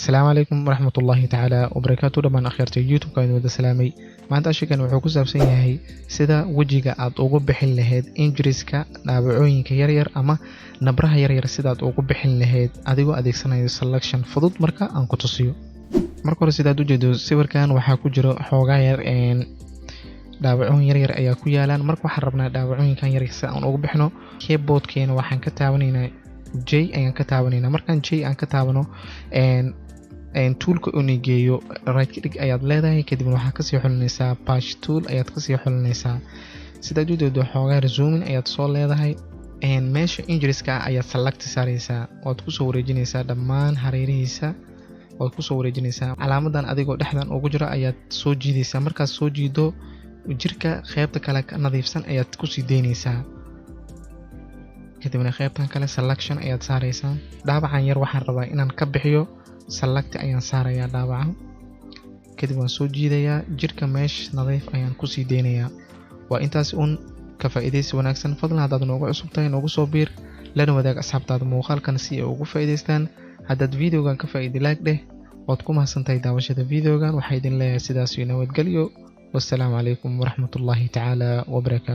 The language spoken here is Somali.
السلام عليكم ورحمة الله تعالى وبركاته. دمان أخيرتي يوتيوب كان ودا سلامي maanta ashigan wuxuu ku saabsan yahay sida wajiga aad ugu bixin lahayd injiriska dhaabacooyinka yaryar ama nabraha yaryar sida aad ugu bixin lahayd adigoo adeegsanayo selection fudud marka aan ku tusiyo. marka hore sidaad u jeedo sawirkan waxaa ku jiro xoogaa yar dhaabacooyin yaryar ayaa ku yaalaan. marka waxaan rabnaa dhaabacooyinkan yaryar si aan ugu bixino keyboardkeena waxaan ka taabanaynaa J ayaan ka taabanaynaa. markaan J aan ka taabano toolka uu geeyo right click ayaad leedahay, kadibna waxaad kasii xulinaysaa patch tool ayaad kasii xulinaysaa. sidaad u jeedo xoogaa zoom in ayaad soo leedahay, meesha injiriska ayaad select saaraysaa, waad ku soo wareejinaysaa dhammaan hareerihiisa, waad ku soo wareejinaysaa calaamadan adigoo dhexdan ugu jira ayaad soo jiidaysaa. markaad soo jiido jirka qaybta kale ka nadiifsan ayaad ku sii deynaysaa, kadibna qaybtan kale selection ayaad saaraysaa. dhaabacan yar waxaan rabaa inaan ka bixiyo, select ayaan saarayaa dhaabaca, kadib waan soo jiidayaa jirka meesh nadiif ayaan ku sii deynayaa. waa intaas uun ka faa'iideysi wanaagsan. fadlan haddaad noogu cusub tahay noogu soo biir, lana wadaag asxaabtaada muuqaalkan si ay ugu faa'iideystaan. haddaad videogan ka faa'iidi like dheh, waad ku mahadsantahay daawashada videogan. waxaa idin leeyahay sidaas iyo nabadgelyo. wassalaamu calaykum waraxmatullaahi tacaala wabarakaatu.